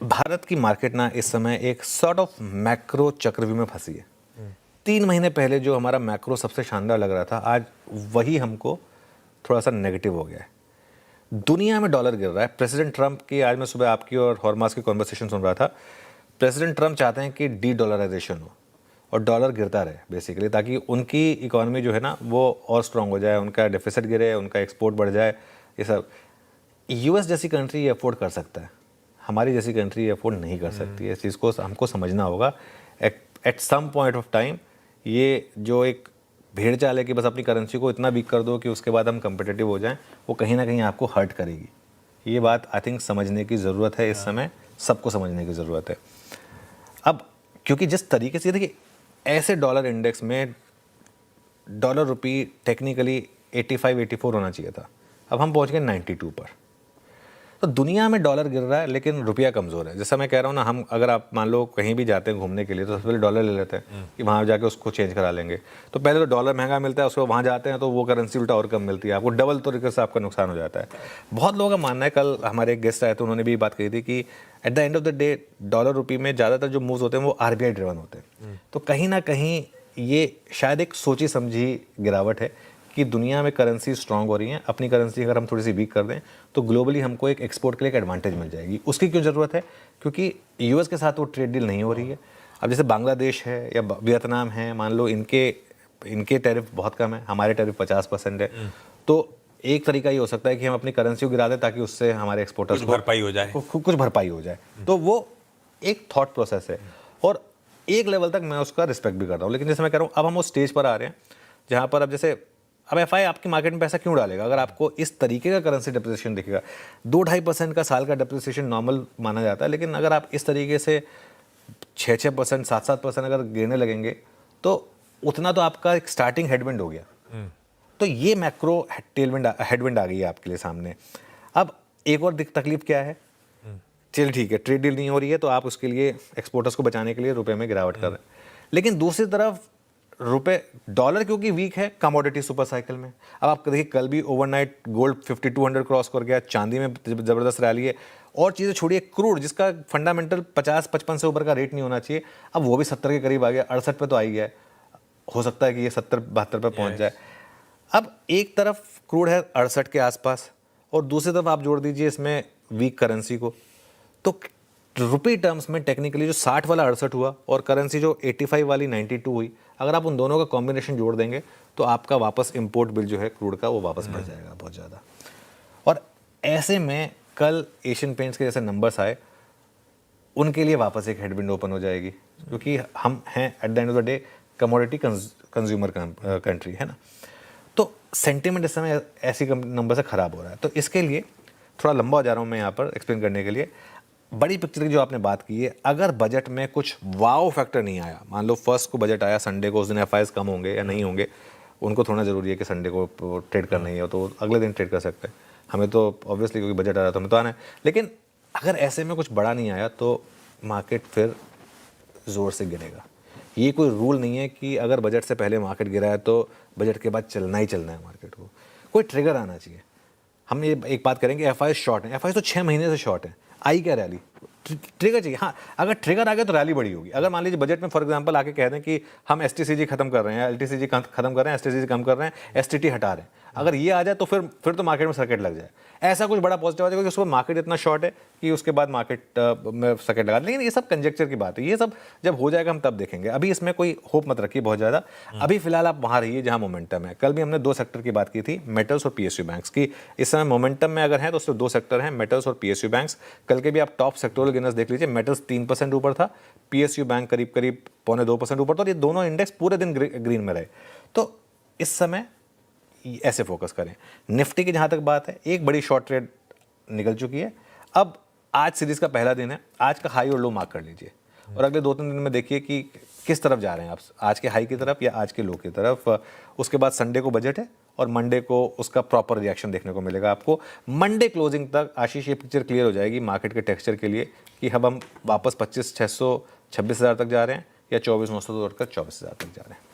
भारत की मार्केट ना इस समय एक सॉर्ट ऑफ मैक्रो चक्रव्यूह में फंसी है। 3 महीने पहले जो हमारा मैक्रो सबसे शानदार लग रहा था, आज वही हमको थोड़ा सा नेगेटिव हो गया है। दुनिया में डॉलर गिर रहा है। प्रेसिडेंट ट्रंप की, आज मैं सुबह आपकी और हॉर्मास की कॉन्वर्सेशन सुन रहा था। प्रेसिडेंट ट्रंप चाहते हैं कि डी डॉलराइजेशन हो और डॉलर गिरता रहे बेसिकली, ताकि उनकी इकोनॉमी जो है ना वो और स्ट्रांग हो जाए, उनका डेफिसिट गिरे, उनका एक्सपोर्ट बढ़ जाए। ये सब यूएस जैसी कंट्री ये अफोर्ड कर सकता है, हमारी जैसी कंट्री अफोर्ड नहीं कर सकती है। इस चीज़ को हमको समझना होगा। At some point of time ये जो एक भेड़ चाल है कि बस अपनी करेंसी को इतना वीक कर दो कि उसके बाद हम कंपिटिटिव हो जाएं, वो कहीं ना कहीं आपको हर्ट करेगी। ये बात आई थिंक समझने की ज़रूरत है, इस समय सबको समझने की ज़रूरत है। अब क्योंकि जिस तरीके से देखिए, ऐसे डॉलर इंडेक्स में डॉलर रुपी टेक्निकली 85-84 होना चाहिए था, अब हम पहुँच गए 92 पर। तो दुनिया में डॉलर गिर रहा है लेकिन रुपया कमज़ोर है। जैसा मैं कह रहा हूँ ना, हम अगर आप मान लो कहीं भी जाते हैं घूमने के लिए तो सबसे पहले डॉलर ले लेते हैं कि वहाँ जाके उसको चेंज करा लेंगे। तो पहले तो डॉलर महंगा मिलता है, उसको वहाँ जाते हैं तो वो करेंसी उल्टा और कम मिलती है, आपको डबल तरीके से आपका नुकसान हो जाता है। बहुत लोगों का मानना है, कल हमारे एक गेस्ट आए थे, उन्होंने भी बात कही थी कि at the end of the day dollar रुपये में ज़्यादातर जो मूव्स होते हैं वो RBI ड्रिवन होते हैं। तो कहीं ना कहीं ये शायद एक सोची समझी गिरावट है कि दुनिया में करेंसी स्ट्रांग हो रही हैं। अपनी करेंसी अगर हम थोड़ी सी वीक कर दें तो ग्लोबली हमको एक एक्सपोर्ट के लिए एक एडवांटेज मिल जाएगी। उसकी क्यों ज़रूरत है? क्योंकि यूएस के साथ वो ट्रेड डील नहीं हो रही है। अब जैसे बांग्लादेश है या वियतनाम है, मान लो इनके टैरिफ बहुत कम है, हमारे टैरिफ 50% है। तो एक तरीका ये हो सकता है कि हम अपनी करेंसी को गिरा दें ताकि उससे हमारे एक्सपोर्टर्स कुछ भरपाई हो जाए। तो वो एक थॉट प्रोसेस है और एक लेवल तक मैं उसका रिस्पेक्ट भी करता हूँ। लेकिन जैसे मैं कह रहा हूँ, अब हम उस स्टेज पर आ रहे हैं जहाँ पर अब एफआई आपकी मार्केट में पैसा क्यों डालेगा अगर आपको इस तरीके का करेंसी डेप्रिसिएशन दिखेगा। 2-2.5% का साल का डेप्रिसिएशन नॉर्मल माना जाता है, लेकिन अगर आप इस तरीके से 6-6%, 7-7% अगर गिरने लगेंगे तो उतना तो आपका एक स्टार्टिंग हेडविंड हो गया। तो ये मैक्रो हेडविंड आ गई है आपके लिए सामने। अब एक और तकलीफ क्या है? चल ठीक है, ट्रेड डील नहीं हो रही है तो आप उसके लिए एक्सपोर्टर्स को बचाने के लिए रुपए में गिरावट कर रहे हैं, लेकिन दूसरी तरफ डॉलर क्योंकि वीक है कमोडिटी सुपर साइकिल में। अब आप देखिए, कल भी ओवरनाइट गोल्ड 5200 क्रॉस कर गया, चांदी में ज़बरदस्त रैली है, और चीज़ें छोड़िए, क्रूड जिसका फंडामेंटल 50-55 से ऊपर का रेट नहीं होना चाहिए, अब वो भी 70 के करीब आ गया, 68 पे तो आ ही गया है। हो सकता है कि ये 70-72 पे पहुंच जाए। अब एक तरफ क्रूड है 68 के आसपास और दूसरी तरफ आप जोड़ दीजिए इसमें वीक करेंसी को, तो रुपी टर्म्स में टेक्निकली जो 60 वाला 68 हुआ और करेंसी जो 85 वाली 92 हुई, अगर आप उन दोनों का कॉम्बिनेशन जोड़ देंगे तो आपका वापस इंपोर्ट बिल जो है क्रूड का वो वापस बढ़ जाएगा बहुत ज़्यादा। और ऐसे में कल एशियन पेंट्स के जैसे नंबर्स आए, उनके लिए वापस एक हेडविंड ओपन हो जाएगी, क्योंकि हम हैं at the end of the day commodity consumer country, है ना। तो सेंटिमेंट इस समय ऐसी नंबर से ख़राब हो रहा है। तो इसके लिए थोड़ा लंबा हो जा रहा हूँ मैं यहाँ पर एक्सप्लेन करने के लिए। बड़ी पिक्चर की जो आपने बात की है, अगर बजट में कुछ वाव फैक्टर नहीं आया, मान लो फर्स्ट को बजट आया संडे को, उस दिन एफआईएस कम होंगे या नहीं होंगे, उनको थोड़ा ज़रूरी है कि संडे को ट्रेड करना ही है तो अगले दिन ट्रेड कर सकते हैं। हमें तो ऑब्वियसली क्योंकि बजट आ रहा है तो हमें तो आना है, लेकिन अगर ऐसे में कुछ बड़ा नहीं आया तो मार्केट फिर ज़ोर से गिरेगा। ये कोई रूल नहीं है कि अगर बजट से पहले मार्केट गिरा है तो बजट के बाद चलना ही चलना है मार्केट को। कोई ट्रिगर आना चाहिए। हम ये एक बात करेंगे, एफआईएस शॉर्ट है, एफआईएस तो 6 महीने से शॉर्ट है, आई क्या रैली? ट्रिगर चाहिए। हाँ, अगर ट्रिगर आ गया तो रैली बड़ी होगी। अगर मान लीजिए बजट में फॉर एग्जांपल आके कह दें कि हम एसटीसीजी खत्म कर रहे हैं, एलटीसीजी खत्म कर रहे हैं, एसटीसीजी कम कर रहे हैं, एसटीटी हटा रहे हैं, अगर ये आ जाए तो फिर तो मार्केट में सर्किट लग जाए। ऐसा कुछ बड़ा पॉजिटिव आ जाएगा कि उसको मार्केट इतना शॉर्ट है कि उसके बाद मार्केट में सर्किट लगा। लेकिन ये सब कंजेक्चर की बात है, ये सब जब हो जाएगा हम तब देखेंगे। अभी इसमें कोई होप मत रखिए बहुत ज़्यादा। अभी फिलहाल आप वहाँ रहिए जहाँ मोमेंटम है। कल भी हमने 2 सेक्टर की बात की थी, मेटल्स और PSU बैंक्स की। इस समय मोमेंटम में अगर है तो सिर्फ 2 सेक्टर हैं, मेटल्स और PSU बैंक्स। कल के भी आप टॉप सेक्टोरल गेनर्स देख लीजिए, मेटल्स 3% ऊपर था, PSU बैंक करीब 1.25% ऊपर था, और ये दोनों इंडेक्स पूरे दिन ग्रीन में रहे। तो इस समय ऐसे फोकस करें। निफ्टी की जहाँ तक बात है, एक बड़ी शॉर्ट ट्रेड निकल चुकी है। अब आज सीरीज का पहला दिन है, आज का हाई और लो मार्क कर लीजिए और अगले 2-3 दिन में देखिए कि किस तरफ जा रहे हैं आप, आज के हाई की तरफ या आज के लो की तरफ। उसके बाद संडे को बजट है और मंडे को उसका प्रॉपर रिएक्शन देखने को मिलेगा आपको। मंडे क्लोजिंग तक आशीष ये पिक्चर क्लियर हो जाएगी मार्केट के टेक्सचर के लिए कि अब हम वापस 25,600 26,000 तक जा रहे हैं या 24,900 तोड़कर 24,000 तक जा रहे हैं।